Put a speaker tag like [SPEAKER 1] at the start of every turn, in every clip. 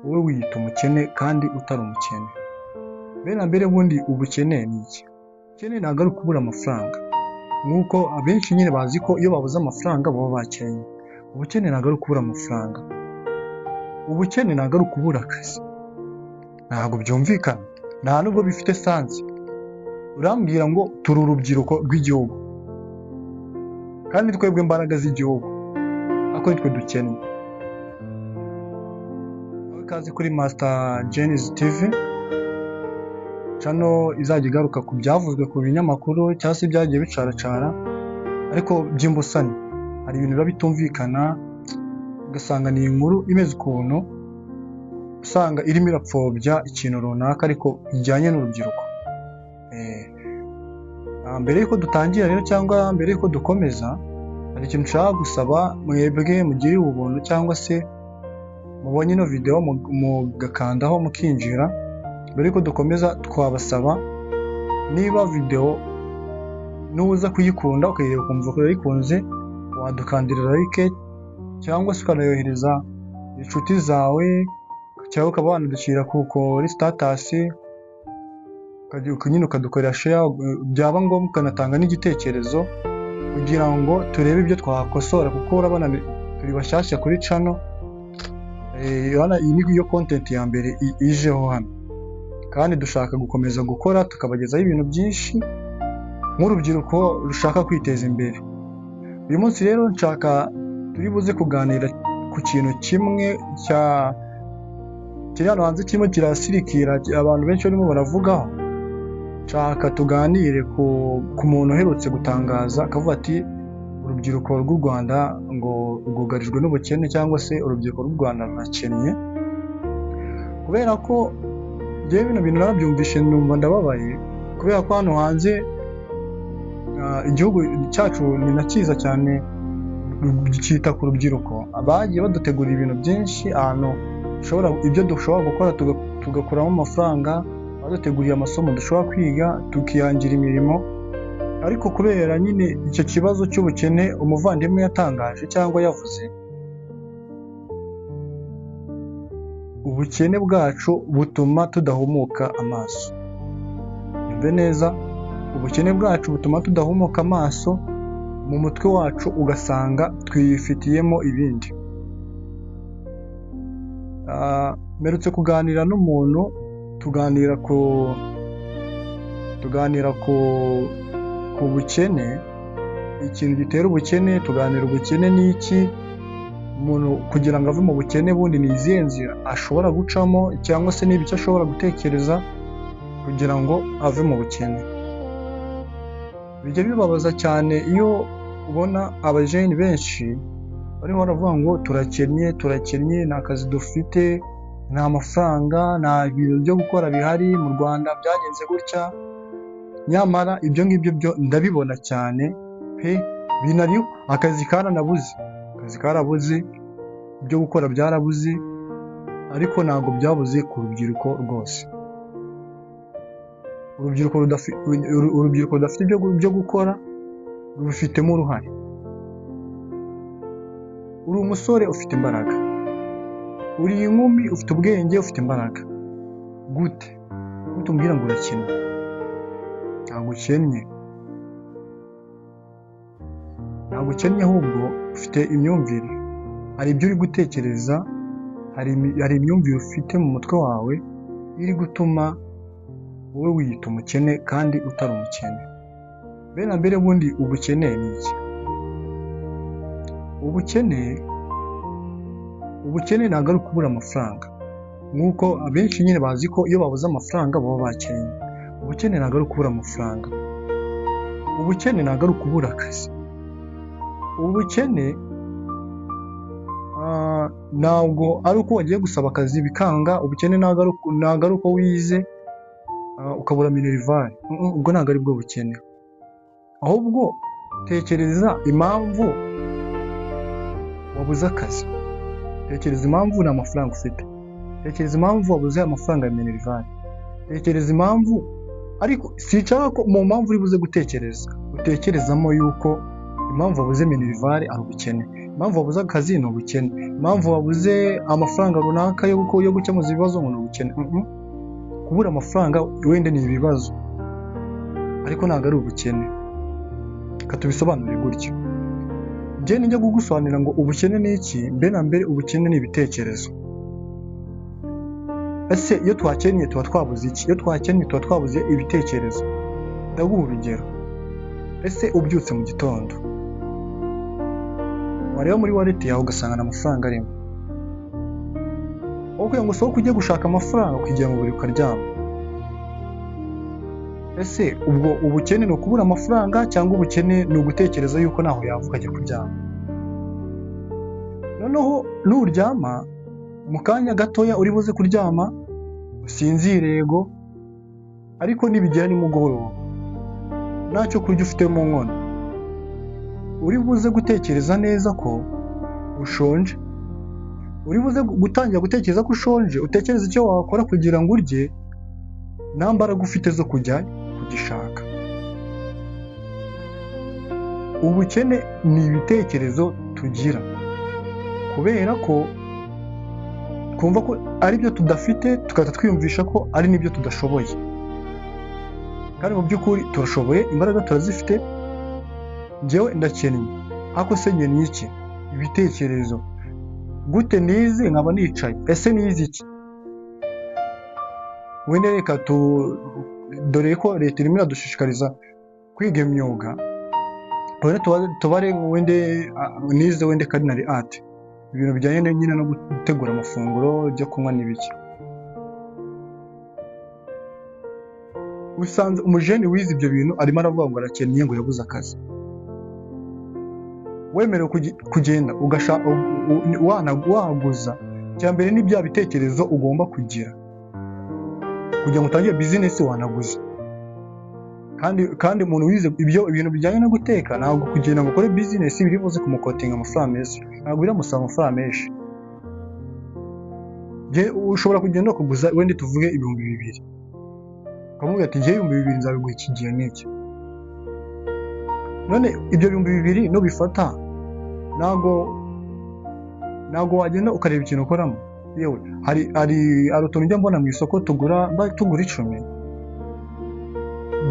[SPEAKER 1] wowe wiyita umukene kandi utari umukene. Mbere na mbere ubundi ubukene ni iki? Ubukene ntabwo ari ukubura amafaranga, nk'uko abenshi nyine bazi ko iyo babuze amafaranga baba bakennye. Ubukene ntabwo ari ukubura amafaranga, ubukene ntabwo ari ukubura akazi. Ntabwo byumvikana, nta nubwo bifite sansi. Urambwira ngo turi urubyiruko rw'igihugu kandi twebwe imbaraga z'igihugu, ariko nitwe dukennye. Ikaze kuri Master Jenny's TV, channel izajya igaruka ku byavuzwe ku binyamakuru cyangwa se byagiye bicaracara, ariko by'imbusane. Hari ibintu biba bitumvikana, ugasanga ni inkuru imeze ukuntu, usanga irimo irapfobya ikintu runaka ariko bijyanye n'urubyiruko. Mbere yuko dutangira rero cyangwa mbere yuko dukomeza, hari ikintu nshaka gusaba mwebwe mugiriye ubuntu cyangwa se mubonye ino video mugakandaho mukinjira. Mbere yuko dukomeza twabasaba, niba video nuza kuyikunda ukayireba ukumva ko yayikunze, wadukandira like cyangwa se ukanayohereza inshuti zawe, cyangwa ukaba wanadushyira kuri status, nyine ukadukorera share, byaba ngombwa ukanatanga n'igitekerezo kugira ngo turebe ibyo twakosora, kuko urabona turi bashyashya kuri channel. Iyi ni yo content ya mbere ijeho hano, kandi dushaka gukomeza gukora tukabagezaho ibintu byinshi nk'urubyiruko rushaka kwiteza imbere. Uyu munsi rero nshaka turi buze kuganira ku kintu kimwe kiri hano hanze kirimo kirasirikira abantu benshi barimo baravugaho. Nshaka tuganire ku muntu uherutse gutangaza akavuga ati urubyiruko rw'u Rwanda ngo rwugarijwe n'ubukene, cyangwa se urubyiruko rw'u Rwanda rurakennye. Kubera ko njyewe bino bintu narabyumvishe numva ndababaye, kubera ko hano hanze igihugu cyacu ni na cyiza cyane, cyita ku rubyiruko. Abagiye badutegura ibintu byinshi, ahantu ibyo dushobora gukora tugakuramo amafaranga, baduteguriye amasomo dushobora kwiga tukihangira imirimo. Ariko kubera nyine icyo kibazo cy'ubukene umuvandimwe yatangaje cyangwa yavuze, ubukene bwacu butuma tudahumuka amaso. Yumve neza, ubukene bwacu butuma tudahumuka amaso, mu mutwe wacu ugasanga twifitiyemo ibindi. Mperutse kuganira n'umuntu, tuganira ku bukene, ikintu gitera ubukene, tuganira ubukene ni iki, umuntu kugira ngo ave mu bukene bundi ni izihe nzira ashobora gucamo, cyangwa se n'ibyo ashobora gutekereza kugira ngo ave mu bukene. Bijya bibabaza cyane iyo ubona abajeni benshi barimo baravuga ngo turakennye, nta kazi dufite, nta mafaranga, nta bintu byo gukora bihari mu Rwanda, byagenze gutya. Nyamara ibyo ngibyo byo ndabibona cyane pe, binariyo. Akazi karabuze, ibyo gukora byarabuze, ariko ntabwo byabuze ku rubyiruko rwose. Urubyiruko rudafite ibyo gukora rubifitemo uruhare. Uri umusore ufite imbaraga, uri inkumi ufite ubwenge, ufite imbaraga, gute umbwira ngo urakennye? Ntabwo ukennye, ahubwo ufite imyumvire. Hari ibyo uri gutekereza, hari imyumvire ufite mu mutwe wawe iri gutuma wowe wiyita umukene kandi utari umukene. Mbere na mbere ubundi ubukene ni iki? Ubukene ntabwo ari ukubura amafaranga, nk'uko abenshi nyine bazi ko iyo babuze amafaranga baba bakennye. Ubukene ntabwo ari ukubura amafaranga, ubukene ntabwo ari ukubura akazi. Ubukene ntabwo ari uko wagiye gusaba akazi bikanga. Ubukene ntabwo ari uko wize ukabura minerivare, ubwo ntabwo ari bwo bukene. Ahubwo tekereza impamvu wabuze akazi, tekereza impamvu nta mafaranga ufite, tekereza impamvu wabuze amafaranga ya minerivare, tekereza impamvu. Ariko sinshaka ko mu mpamvu uri buze gutekerezamo yuko impamvu wabuze minerivare ari ubukene. impamvu wabuze akazi ni ubukene, impamvu wabuze amafaranga runaka yo gukemuza ibibazo ngo ni ubukene. Kubura amafaranga wenda ni ibibazo ariko ntabwo ari ubukene. Reka tubisobanure gutyo. Njye nijya kugusobanurira ngo ubukene ni iki, mbere na mbere ubukene ni ibitekerezo. Ese iyo twakennye tuba twabuze iki? Iyo twakennye tuba twabuze ibitekerezo. Ndaguha urugero. Ese ubyutse mu gitondo wareba muri wallet yawe ugasanga nta mafaranga arimo, aho kugira ngo usohoke ujye gushaka amafaranga ukigira mu buriri ukaryama. Ese ubwo ubukene ni ukubura amafaranga cyangwa ubukene ni ugutekereza yuko naho yava ukajya kuryama? Noneho nuryama mu kanya gatoya uri buze kuryama usinzire yego, ariko nibigera nimugoroba ntacyo kurya ufite mu nkono, uri buze gutekereza neza ko ushonje. Uri buze gutangira gutekereza ko ushonje, utekereza icyo wakora kugira ngo urye, nta mbaraga ufite zo kujya kugishaka. Ubukene ni ibitekerezo tugira kubera ko twumva ko ari byo tudafite, tukahita twiyumvisha ko ari n'ibyo tudashoboye, kandi mu by'ukuri turashoboye, imbaraga turazifite. Njyewe ndakennye, ariko se njye ni iki? Ibitekerezo. Gute nize nkaba nicaye? Ese nize iki? Wenda reka dore ko leta irimo iradushishikariza kwiga imyuga, tubare wenda nize wenda culinary art, ibintu bijyanye nyine no gutegura amafunguro byo kunywa n'ibiki. Usanze umujeni wize ibyo bintu arimo aravuga ngo arakennye, ngo yabuze akazi. Wemerewe kugenda waguza. Cya mbere ni bya bitekerezo ugomba kugira kugira ngo utangire business wanaguza. Kandi umuntu wize ibintu bijyanye no guteka ntabwo kugenda ngo ukore business biri buze kumukotinga amafaranga menshi, ntabwo biramusaba amafaranga menshi. Ushobora kugenda kuguza wenda tuvuge 2,000, ukamubwira ati njye 2,000 nzabiguha iki gihe n'iki. None ibyo 2,000 no bifata, ntabwo wagenda ukareba ikintu ukoramo. Yewe hari utuntu njya mbona mu isoko tugura 10.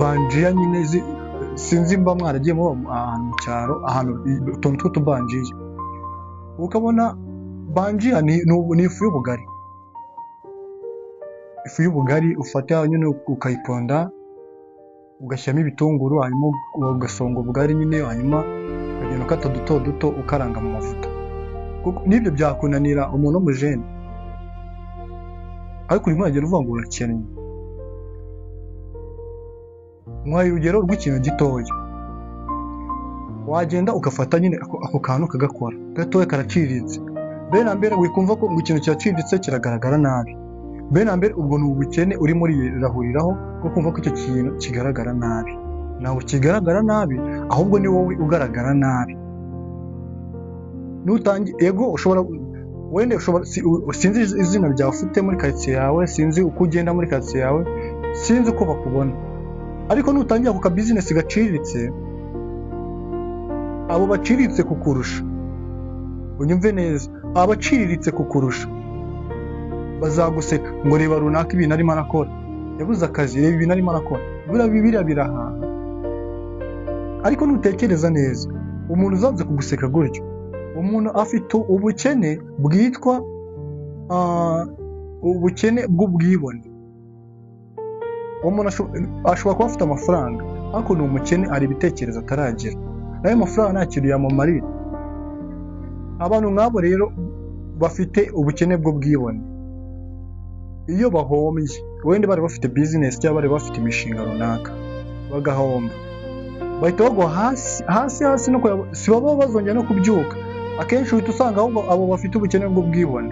[SPEAKER 1] Banjiya nyine sinzi mba mwaragiye ahantu mu cyaro, ahantu utuntu tw'utubanjiya, ukabona banjiya ni ifu y'ubugari. Ifu y'ubugari ufata nyine ukayiponda, ugashyiramo ibitunguru, hanyuma ugasonga ubugari nyine, hanyuma ukagenda ukata duto duto ukaranga mu mavuta. N'ibyo byakunanira umuntu w'umujeni, ariko urimo uragenda uvuga ngo urakennye. Nkwaye urugero rw'ikintu gitoya, wagenda ugafata nyine ako kantu kagakora gatoya karaciriritse. Mbere na mbere wikumva ko ikintu kiraciriritse kiragaragara nabi. Mbere na mbere ubwo ni ubukene urimo urirahuriraho bwo kumva ko icyo kintu kigaragara nabi. Ntabwo kigaragara nabi, ahubwo ni wowe ugaragara nabi. Ego sinzi izina ryawe ufite muri quartier yawe, sinzi uko ugenda muri quartier yawe, sinzi uko bakubona, ariko nutangira ku business gaciriritse, abo baciriritse kukurusha, unyumve neza, abaciriritse kukurusha bazaguseka ngo reba runaka ibintu arimo arakora, yabuze akazi, reba ibintu arimo arakora, biriya birahaha. Ariko nutekereza neza, umuntu uzanze kuguseka gutyo, umuntu afite ubukene bwitwa ubukene bw'ubwibone. Umuntu ashobora kuba afite amafaranga, ariko ni umukene, ari ibitekerezo ataragira, nayo mafaranga nta kintu yamumarira. Abantu nk'abo rero bafite ubukene bw'ubwibone, iyo bahombye, wenda bari bafite business cyangwa bari bafite imishinga runaka bagahomba, bahita bagwa hasi no si baba bazongera no kubyuka. Akenshi uhita usanga ahubwo abo bafite ubukene bw'ubwibone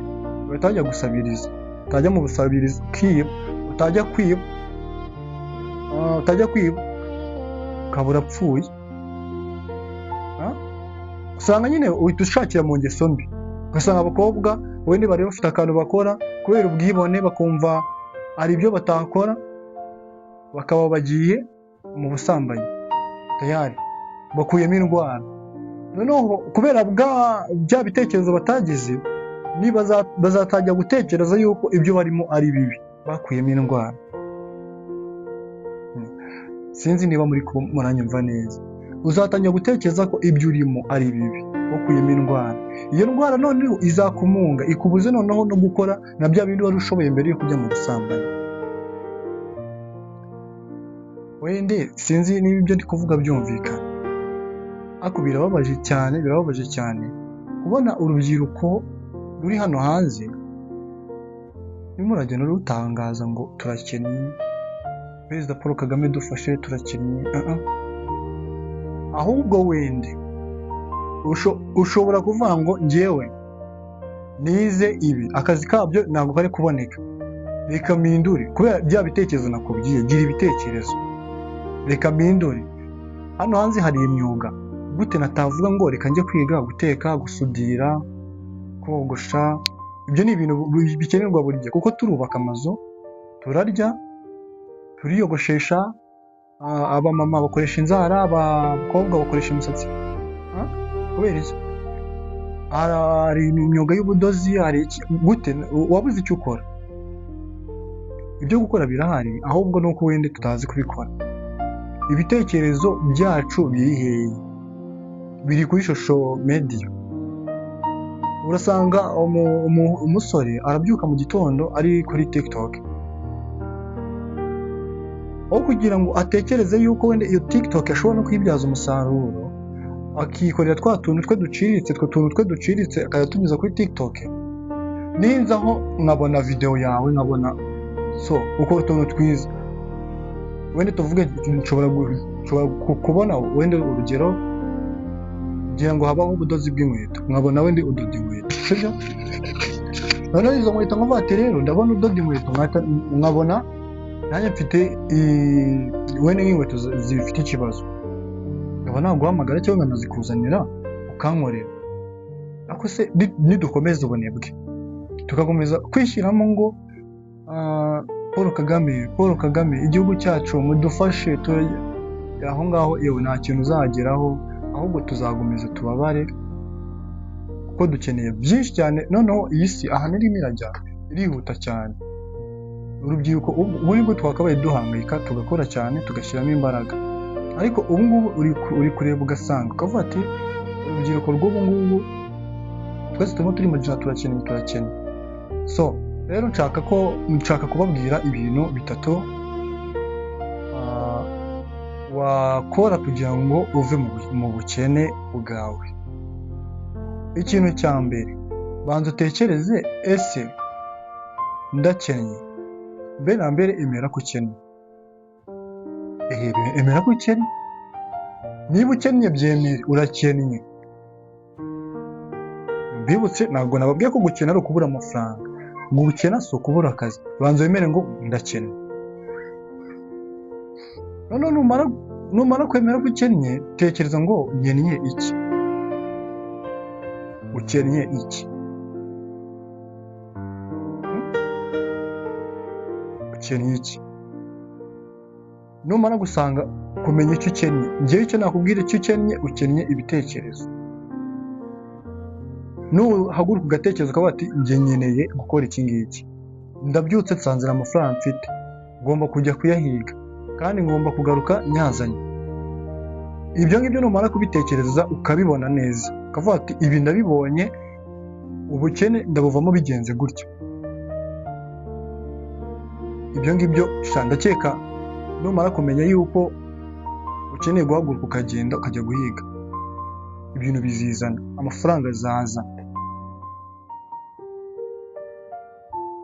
[SPEAKER 1] bahita bajya gusabiriza, utajya mu busabirizi ukiba, utajya kwiba ukaba urapfuye. Usanga nyine uhita ushakira mu ngeso mbi. Ugasanga abakobwa wenda bari bafite akantu bakora, kubera ubwibone bakumva ari ibyo batakora, bakaba bagiye mu busambanyi, tayari bakuyemo indwara. noneho kubera bya bitekerezo batagize bazatangira gutekereza yuko ibyo barimo ari bibi, bakuyemo indwara. Sinzi niba muranyumva neza. Uzatangira gutekereza ko ibyo urimo ari bibi, wakuyemo indwara. Iyo ndwara noneho izakumunga, ikubuze noneho no gukora na bya bindi wari ushoboye mbere yo kujya mu busambanyi. Wende sinzi niba ibyo ndi kuvuga byumvikana, ariko birababaje cyane kubona urubyiruko ruri hano hanze rurimo ruragenda rutangaza ngo turakennye, Perezida Paul Kagame dufashe, turakennye. Ahubwo wende ushobora kuvuga ngo njyewe nize ibi, akazi kabyo ntabwo kari kuboneka, reka mpindure. Kubera bya bitekerezo nakubwiye, gira ibitekerezo, reka mpindure. Hano hanze hari imyuga, gute natavuga ngo reka njye kwiga guteka, gusudira, kogosha. Ibyo ni ibintu bikenerwa buri gihe, kuko turubaka amazu, turarya, turiyogoshesha, abamama bakoresha inzara, abakobwa bakoresha imisatsi. Kubera iki? Hari imyuga y'ubudozi, hari gute wabuze icyo ukora? Ibyo gukora birahari, ahubwo nuko wende tutazi kubikora. Ibitekerezo byacu biri hehe? Biri kuri social media. Urasanga umusore arabyuka mu gitondo ari kuri TikTok, aho kugira ngo atekereze yuko wenda iyo TikTok ashobora no kuyibyaza umusaruro, akikorera twa tuntu twe duciritse akayatunyuza kuri TikTok. Ninzaho nkabona video yawe, nkabona ukora utuntu twiza, wenda tuvuge nshobora kubona wenda urugero, ngira ngo habaho ubudozi bw'inkweto, nkabona wenda udoda inkweto, sibyo? Noneho izo nkweto nkavuga ati rero ndabona udoda inkweto, nkabona nanjye mfite wenda nk'inkweto zifite ikibazo, nkaba naguhamagara cyangwa nkanazikuzanira ukankorera. Ariko se nidukomeza ubunebwe, tugakomeza kwishyiramo ngo Paul Kagame igihugu cyacu mudufashe, aho ngaho yewe nta kintu uzageraho, ahubwo tuzakomeza tubabare, kuko dukeneye byinshi cyane. Noneho iyi si ahantu irimo irajya irihuta cyane. Urubyiruko ubu nibwo twakabaye duhangayika, tugakora cyane, tugashyiramo imbaraga. Ariko ubu ngubu uri kureba ugasanga ukavuga ati urubyiruko rw'ubu ngubu twese turimo turi majina, turakennye. Rero nshaka kubabwira ibintu bitatu wakora kugira ngo uve mu bukene bwawe. Ikintu cya mbere, banza utekereze, ese ndakennye? Mbere na mbere emera ko ukennye. Emera ko ukennye. Niba ukennye byemere, urakennye. Mbibutse, ntabwo nababwiye ko gukena ari ukubura amafaranga, ngo gukena si ukubura akazi. Banza wemere ngo ndakennye. Numara kwemera ko ukennye, tekereza ngo nkennye iki? Ukennye iki? Ukennye iki? Numara gusanga kumenya icyo ukennye, njyewe icyo nakubwira, icyo ukennye ibitekerezo. Nuhaguruka ugatekereza ukavuga ati njye nkeneye gukora iki ngiki, ndabyutse nsanze amafaranga mfite, ngomba kujya kuyahiga kandi ngomba kugaruka nyazanye. Ibyo ngibyo numara kubitekereza ukabibona neza, ukavuga ati ibi ndabibonye, ubukene ndabuvamo bigenze gutya. Ibyo ngibyo ndakeka numara kumenya yuko ukeneye guhaguruka ukagenda ukajya guhiga, ibintu bizizana, amafaranga azaza.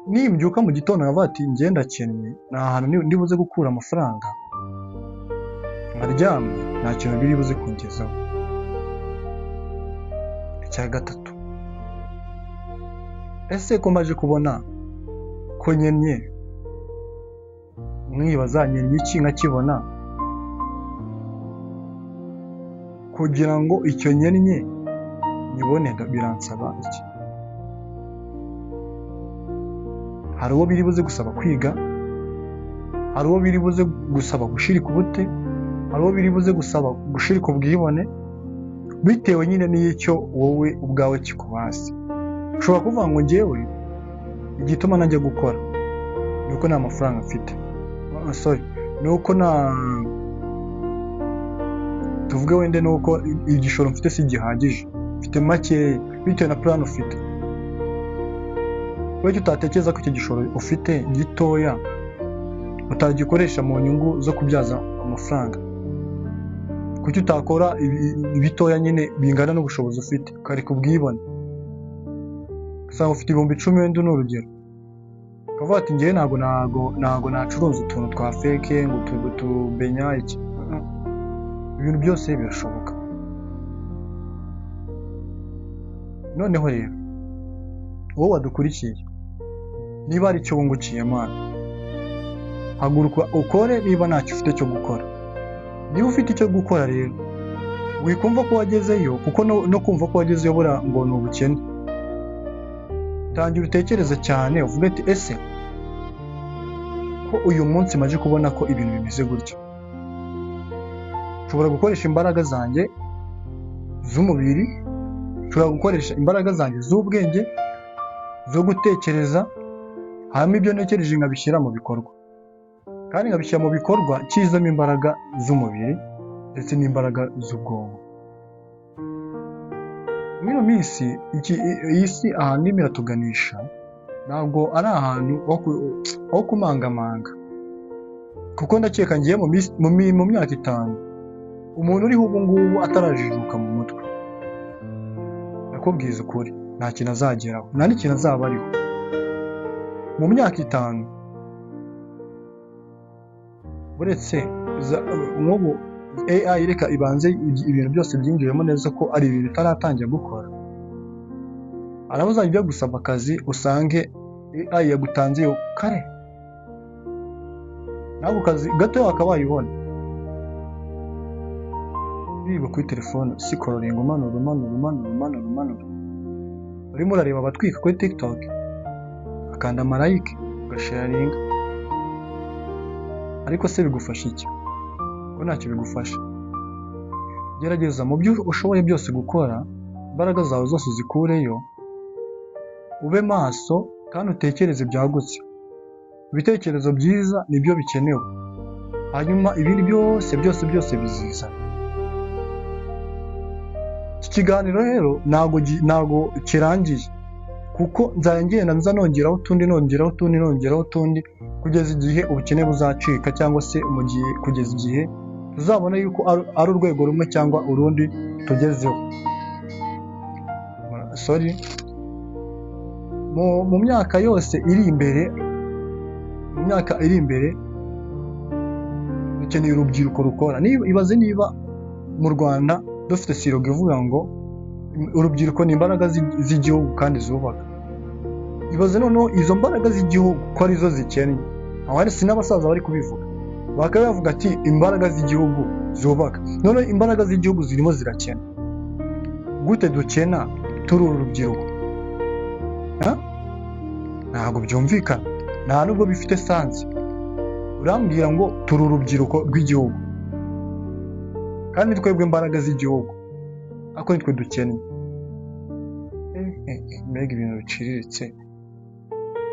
[SPEAKER 1] Nimbyuka mu gitondo nkavuga ati njye ndakennye, nta hantu ndibuze gukura amafaranga, nkaryama, nta kintu biri buze kungezaho. Icya gatatu, ese ko maje kubona ko nkennye, mwibaza nkennye iki nkakibona, kugira ngo icyo nkennye nyibone biransaba iki? Hari uwo biri buze gusaba kwiga, hari uwo biri buze gusaba gushirika ubute, hari uwo biri buze gusaba gushirika ubwibone, bitewe nyine n'icyo wowe ubwawe kikubaza. Ushobora kuvuga ngo njyewe igituma najya gukora ni uko nta mafaranga mfite, ni uko tuvuge wenda ni uko igishoro mfite si gihagije, mfite make bitewe na plan ufite. Kuki utatekereza ko icyo gishoro ufite gitoya utagikoresha mu nyungu zo kubyaza amafaranga? Kuki utakora ibitoya nyine bingana n'ubushobozi ufite ukareka ubwibone? Usanga ufite 10,000 wenda ni urugero, ukavuga ati njyewe ntabwo nacuruza utuntu twa fake ngo tubenya iki. Ibintu byose birashoboka. Noneho rero wowe wadukurikiye, niba ari icyo wungukiye Mana, haguruka ukore niba ntacyo ufite cyo gukora. Niba ufite icyo gukora rero wikumva ko wagezeyo, kuko no kumva ko wagezeyo bura ngo ni ubukene. Tangira utekereza cyane uvuge ati ese ko uyu munsi maje kubona ko ibintu bimeze gutya, nshobora gukoresha imbaraga zanjye z'umubiri, nshobora gukoresha imbaraga zanjye z'ubwenge zo gutekereza, hanyuma ibyo ntekereje nkabishyira mu bikorwa, kandi nkabishyira mu bikorwa kizamo imbaraga z'umubiri ndetse n'imbaraga z'ubwonko. Muri minsi iyi si ahantu irimo iratuganisha ntabwo ari ahantu ho kumangamanga, kuko ndakeka ngiye mu myaka 5 umuntu uriho ubu ngubu atarajijuka mu mutwe, nakubwiza ukuri nta kintu azageraho, nta n'ikintu azaba ariho mu myaka 5. Uretse nk'ubu AI reka ibanze ibintu byose byinjiremo neza ko ari ibintu itaratangira gukora. Araho uzajya gusaba akazi usange AI yagutanze yo kare, nako kazi gato wakabayibona biba kuri telefone sikororinga umanura. Urimo urareba abatwika kuri TikTok akanda like ugasharinga, ariko se bigufasha iki? Ko ntacyo bigufasha. Gerageza mu byo ushoboye byose gukora, imbaraga zawe zose zikureyo, ube maso kandi utekereze byagutse. Ibitekerezo byiza nibyo bikenewe, hanyuma ibindi byose biziza. Iki kiganiro rero ntago kirangiye, kuko nzagenda nongeraho utundi kugeza igihe ubukene buzacika, cyangwa se kugeza igihe tuzabona yuko ari urwego rumwe cyangwa urundi tugezeho. Mu myaka yose iri imbere dukeneye urubyiruko rukora. Ibaze niba mu Rwanda dufite siroga ivuga ngo urubyiruko ni imbaraga z'igihugu kandi zubaka. Ibaze noneho izo mbaraga z'igihugu ko arizo zikennye, abari si n'abasaza bari kubivuga, bakaba bavuga ati imbaraga z'igihugu zubaka, none imbaraga z'igihugu zirimo zirakena. Gute dukena turi urubyiruko? Ntabwo byumvikana, nta nubwo bifite sansi. Urambwira ngo turi urubyiruko rw'igihugu kandi twebwe imbaraga z'igihugu, ako nitwe dukennye. Mbega ibintu biciriritse.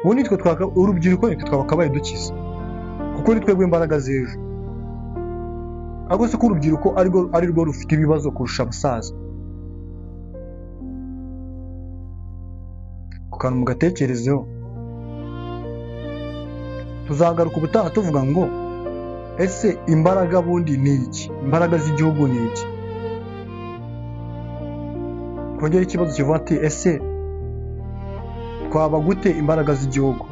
[SPEAKER 1] Ubu nitwe urubyiruko nitwe twakabaye dukiza, kuko ni twebwe imbaraga z'ejo. Ariko se ko urubyiruko ari rwo rufite ibibazo kurusha abasaza? Ku kantu mugatekerezeho. Tuzagaruka ubutaha tuvuga ngo ese imbaraga bundi ni iki? Imbaraga z'igihugu ni iki? Kongera ikibazo kivuga ati ese twaba gute imbaraga z'igihugu?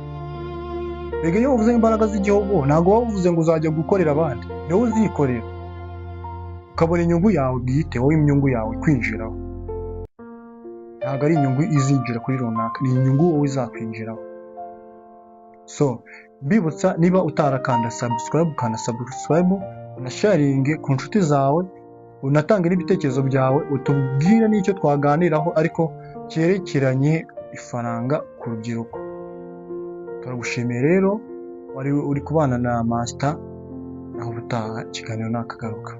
[SPEAKER 1] Mbega iyo uvuze imbaraga z'igihugu ntabwo waba uvuze ngo uzajya gukorera abandi, niwe uzikorera ukabona inyungu yawe bwite, wowe inyungu yawe kwinjiraho. Ntabwo ari inyungu izinjira kuri runaka, ni inyungu wowe izakwinjiraho. Mbibutsa niba utarakanda subscribe, ukanda subscribe, unasharinge ku nshuti zawe, unatange n'ibitekerezo byawe, utubwire n'icyo twaganiraho ariko cyerekeranye ifaranga ku rubyiruko. Turagushimiye rero wari uri kubana na Master, naho ubutaha ikiganiro nakagaruka.